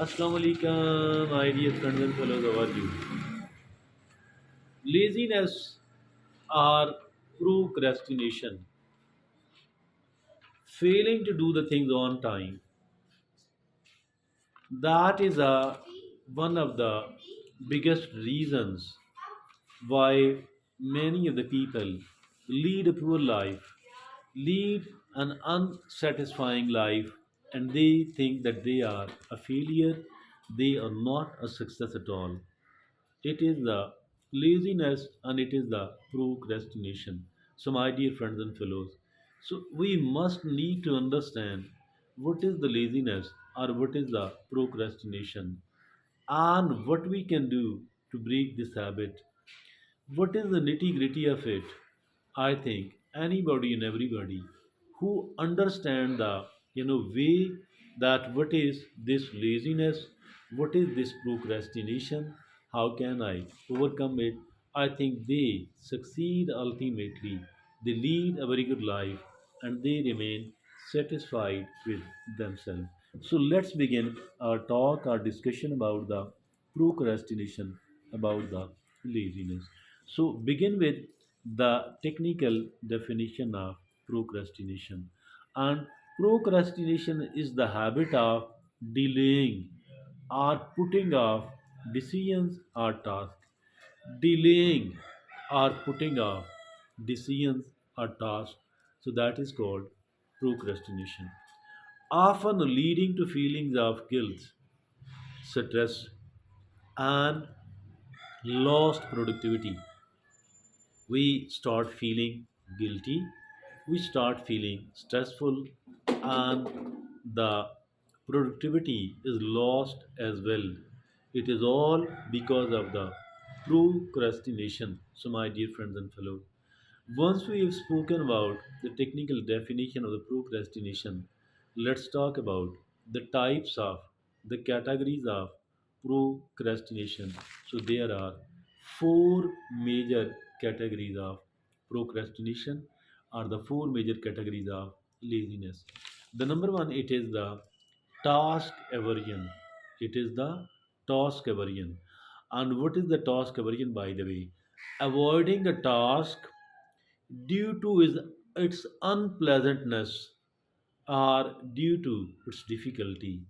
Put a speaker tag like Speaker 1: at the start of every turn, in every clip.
Speaker 1: Assalamu alaikum, my dear friends and fellows, how are you? Laziness or procrastination, failing to do the things on time, that is one of the biggest reasons why many of the people lead a poor life, lead an unsatisfying life, and they think that they are a failure, they are not a success at all. It is the laziness and it is the procrastination. So, my dear friends and fellows, so we must need to understand what is the laziness or what is the procrastination and what we can do to break this habit. What is the nitty gritty of it? I think anybody and everybody who understand the way that what is this laziness, what is this procrastination, how can I overcome it? I think they succeed ultimately. They lead a very good life and they remain satisfied with themselves. So let's begin our talk, our discussion about the procrastination, about the laziness. So, begin with the technical definition of procrastination. And procrastination is the habit of delaying or putting off decisions or tasks. Delaying or putting off decisions or tasks. So, that is called procrastination. Often leading to feelings of guilt, stress, and lost productivity. We start feeling guilty, we start feeling stressful, and the productivity is lost as well. It is all because of the procrastination. So, my dear friends and fellows, once we have spoken about the technical definition of the procrastination, let's talk about the types of the categories of procrastination. So there are four major categories of procrastination or the four major categories of laziness. The number one, it is the task aversion. It is the task aversion. And what is the task aversion, by the way? Avoiding a task due to its unpleasantness or due to its difficulty.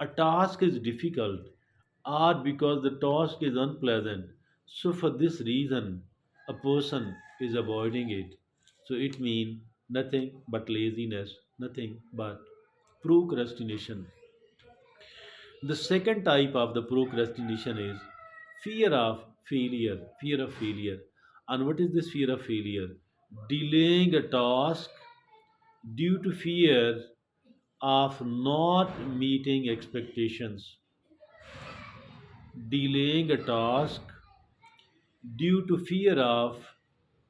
Speaker 1: A task is difficult or because the task is unpleasant. So, for this reason, a person is avoiding it. So, it means nothing but laziness, nothing but procrastination. The second type of the procrastination is fear of failure. Fear of failure. And what is this fear of failure? Delaying a task due to fear of not meeting expectations. Delaying a task due to fear of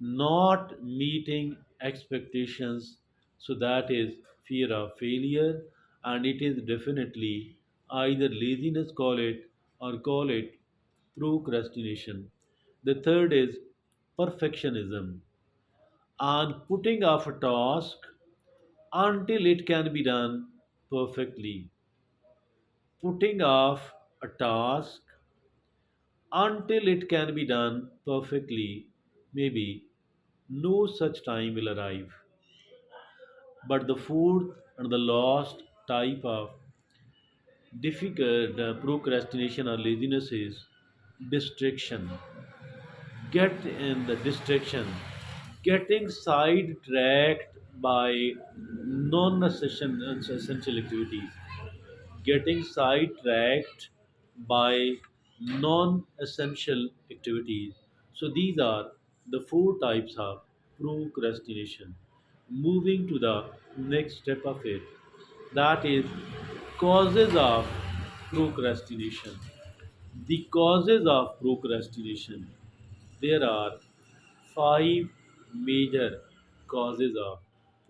Speaker 1: not meeting expectations. So that is fear of failure, and it is definitely either laziness, call it, or call it procrastination. The third is perfectionism and putting off a task until it can be done perfectly. Putting off a task until it can be done perfectly. Maybe no such time will arrive. But the fourth and the last type of difficult procrastination or laziness is distraction. Get in the distraction, getting sidetracked by non-essential activities, getting sidetracked by non-essential activities. So these are the four types of procrastination. Moving to the next step of it, that is causes of procrastination. The causes of procrastination. There are five major causes of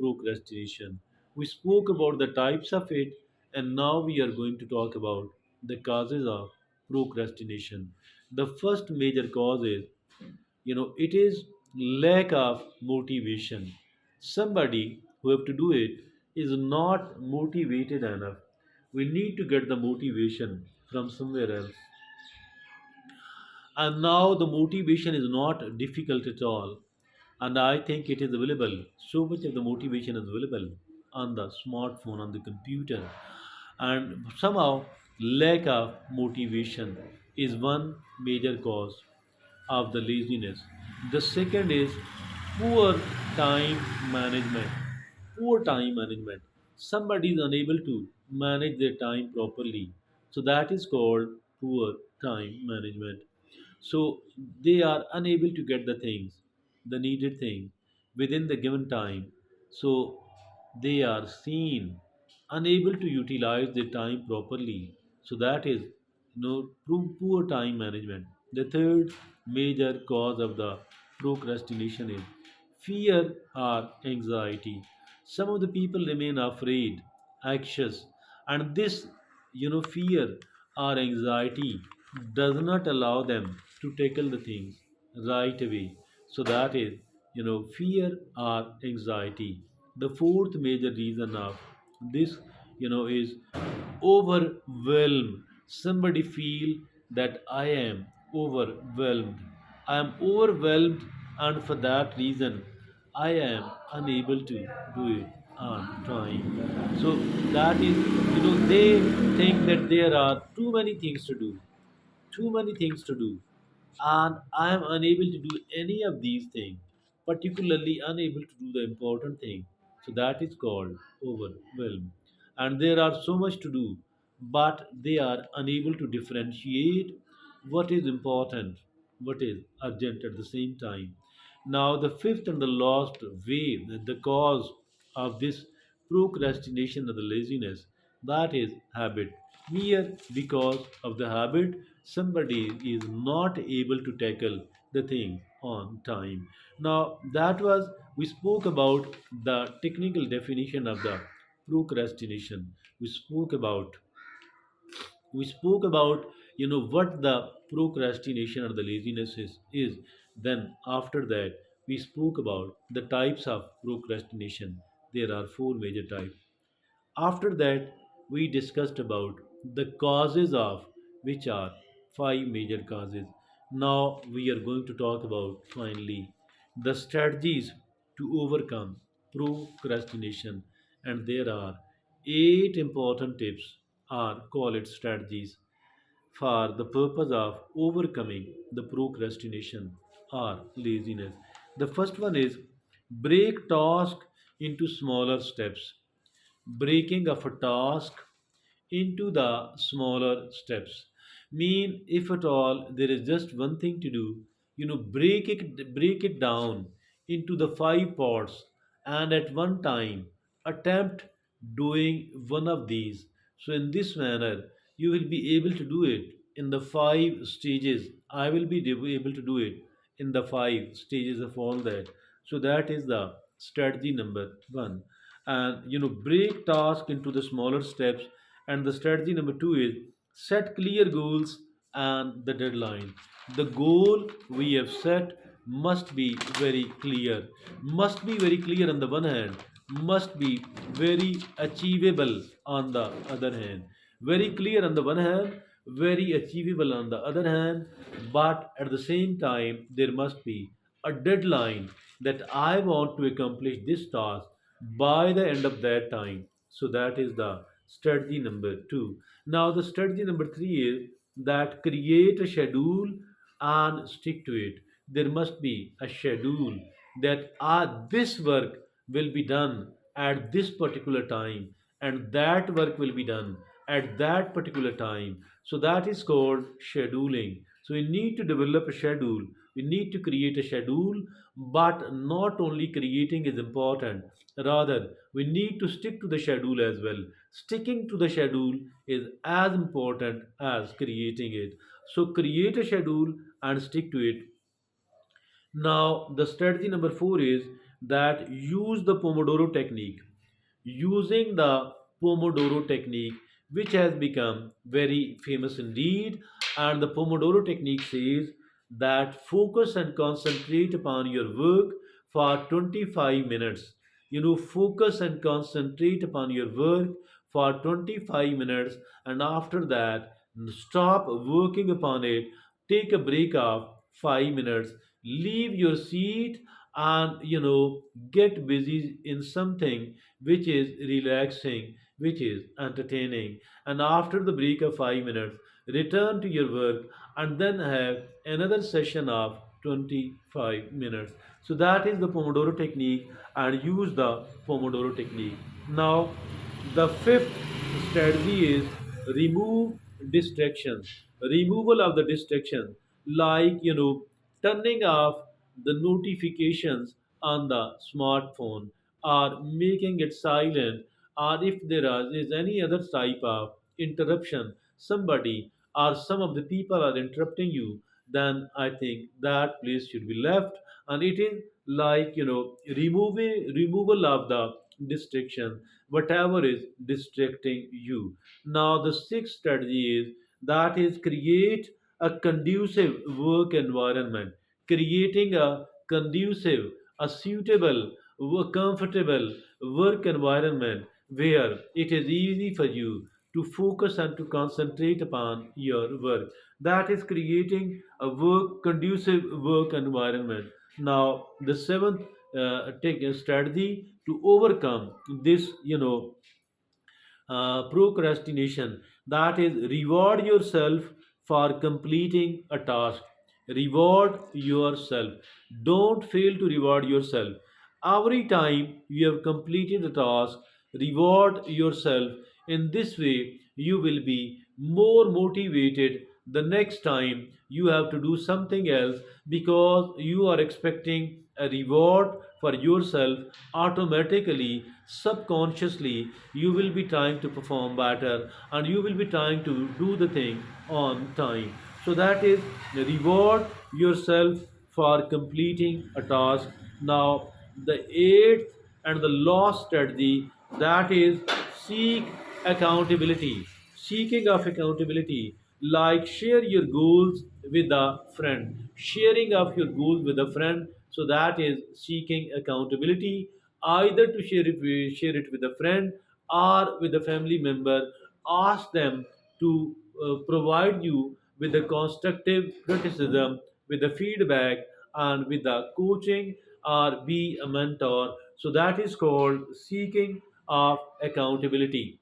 Speaker 1: procrastination. We spoke about the types of it, and now we are going to talk about the causes of procrastination. The first major cause is, it is lack of motivation. Somebody who have to do it is not motivated enough. We need to get the motivation. from somewhere else. And now the motivation is not difficult at all, and I think it is available. So much of the motivation is available on the smartphone, on the computer. And somehow lack of motivation is one major cause of the laziness. The second is poor time management. Poor time management. Somebody is unable to manage their time properly, so that is called poor time management. So they are unable to get the things, the needed thing, within the given time. So they are seen unable to utilize their time properly. So that is poor time management. The third major cause of the procrastination is fear or anxiety. Some of the people remain afraid, anxious, and this fear or anxiety does not allow them to tackle the things right away. So that is fear or anxiety. The fourth major reason of this is overwhelmed. Somebody feel that I am overwhelmed. I am overwhelmed, and for that reason I am unable to do it on time. So that is, they think that there are too many things to do, too many things to do, and I am unable to do any of these things, particularly unable to do the important thing. So that is called overwhelm. And there are so much to do, but they are unable to differentiate what is important, what is urgent at the same time. Now, the fifth and the last way, the cause of this procrastination or the laziness, that is habit. Mere because of the habit, somebody is not able to tackle the thing on time. Now, that was, we spoke about the technical definition of the procrastination. We spoke about what the procrastination or the laziness is. Then after that we spoke about the types of procrastination. There are four major types. After that we discussed about the causes of, which are five major causes. Now we are going to talk about finally the strategies to overcome procrastination, and there are eight important tips, or call it strategies, for the purpose of overcoming the procrastination or laziness. The first one is break task into smaller steps. Breaking of a task into the smaller steps mean, if at all there is just one thing to do, break it down into the five parts, and at one time attempt doing one of these. So in this manner you will be able to do it in the five stages. I will be able to do it in the five stages of all that. So that is the strategy number one. And break task into the smaller steps. And the strategy number two is set clear goals and the deadline. The goal we have set must be very clear, must be very clear on the one hand, must be very achievable on the other hand. Very clear on the one hand, very achievable on the other hand, but at the same time there must be a deadline, that I want to accomplish this task by the end of that time. So that is the strategy number two. Now, the strategy number three is that create a schedule and stick to it. There must be a schedule that this work will be done at this particular time, and that work will be done at that particular time. So that is called scheduling. So we need to develop a schedule. We need to create a schedule, but not only creating is important. Rather, we need to stick to the schedule as well. Sticking to the schedule is as important as creating it. So create a schedule and stick to it. Now, the strategy number four is that use the Pomodoro technique. Using the Pomodoro technique, which has become very famous indeed, and the Pomodoro technique says that focus and concentrate upon your work for 25 minutes. Focus and concentrate upon your work for 25 minutes, and after that, Stop working upon it. Take a break of 5 minutes. Leave your seat and get busy in something which is relaxing, which is entertaining. And after the break of 5 minutes, return to your work and then have another session of 25 minutes. So that is the Pomodoro technique, and use the Pomodoro technique. Now, the fifth strategy is remove distractions. Removal of the distraction, like turning off the notifications on the smartphone, or making it silent, or if is any other type of interruption, somebody or some of the people are interrupting you, then I think that place should be left. And it is like removing removal of the distraction, whatever is distracting you. Now the sixth strategy is, that is, create a conducive work environment. Creating a conducive, a suitable, comfortable work environment where it is easy for you to focus and to concentrate upon your work. That is creating a work conducive work environment. Now the seventh take a strategy to overcome this procrastination, that is, reward yourself for completing a task. Reward yourself. Don't fail to reward yourself. Every time you have completed a task, reward yourself. In this way you will be more motivated the next time you have to do something else, because you are expecting a reward for yourself. Automatically, subconsciously, you will be trying to perform better, and you will be trying to do the thing on time. So that is, reward yourself for completing a task. Now the eighth and the last strategy, that is, seek accountability. Seeking of accountability, like share your goals with a friend. Sharing of your goals with a friend, so that is seeking accountability, either to share it with a friend or with a family member. Ask them to provide you with the constructive criticism, with the feedback, and with the coaching, or be a mentor. So that is called seeking of accountability.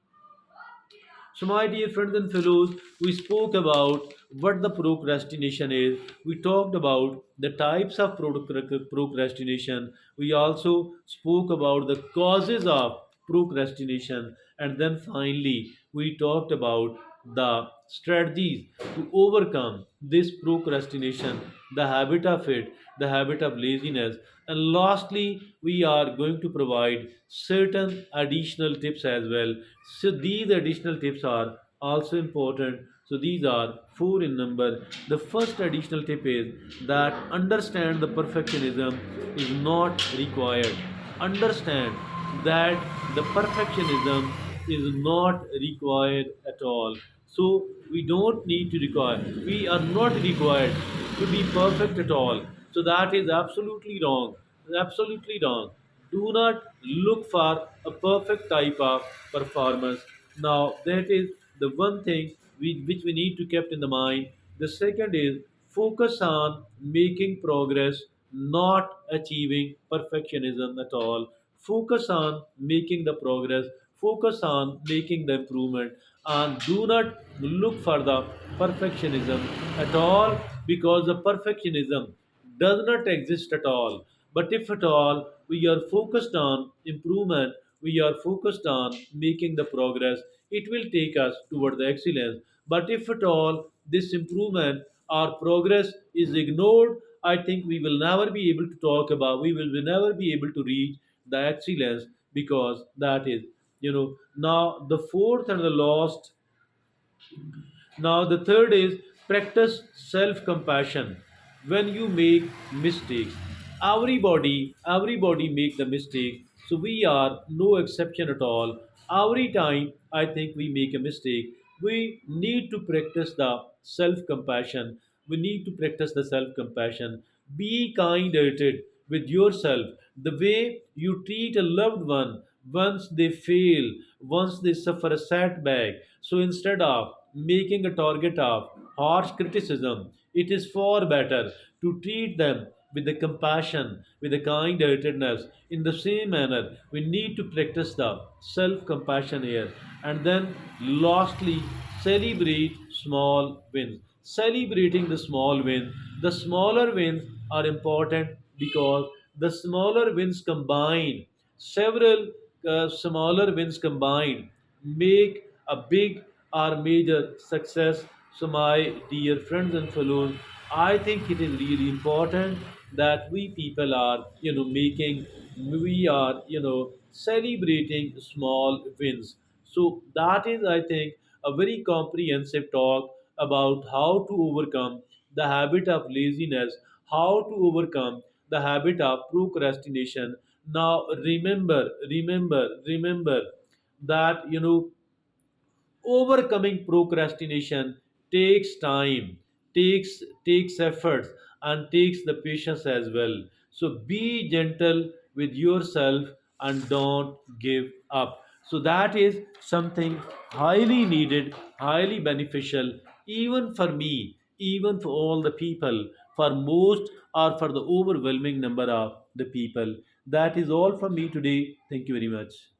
Speaker 1: So, my dear friends and fellows, we spoke about what the procrastination is. We talked about the types of procrastination. We also spoke about the causes of procrastination. And then finally, we talked about the strategies to overcome this procrastination, the habit of it, the habit of laziness. And lastly, we are going to provide certain additional tips as well. So these additional tips are also important. So these are four in number. The first additional tip is that understand the perfectionism is not required. Understand that the perfectionism is not required at all. So we don't need to require. We are not required to be perfect at all. So that is absolutely wrong. Absolutely wrong. Do not look for a perfect type of performance. Now that is the one thing which we need to keep in the mind. The second is focus on making progress, not achieving perfectionism at all. Focus on making the progress, focus on making the improvement, and do not look for the perfectionism at all, because the perfectionism does not exist at all. But if at all we are focused on improvement, we are focused on making the progress, it will take us toward the excellence. But if at all this improvement or progress is ignored, I think we will never be able to talk about, we will never be able to reach the excellence, because that is, now the fourth and the last. Now, the third is practice self compassion. When you make mistakes, everybody make the mistake. So we are no exception at all. Every time I think we make a mistake, we need to practice the self compassion. We need to practice the self compassion. Be kind hearted with yourself. The way you treat a loved one once they fail, once they suffer a setback. So instead of making a target of harsh criticism. It is far better to treat them with the compassion, with the kind heartedness. In the same manner, we need to practice the self compassion here. And then, lastly, celebrate small wins. Celebrating the small wins. The smaller wins are important because the smaller wins combined, several smaller wins combined, make a big or major success. So, my dear friends and fellows, I think it is really important that we people are, we are, celebrating small wins. So, that is, I think, a very comprehensive talk about how to overcome the habit of laziness, how to overcome the habit of procrastination. Now, remember that, overcoming procrastination takes time, takes efforts, and takes the patience as well. So be gentle with yourself and don't give up. So that is something highly needed, highly beneficial, even for me, even for all the people, for most or for the overwhelming number of the people. That is all from me today. Thank you very much.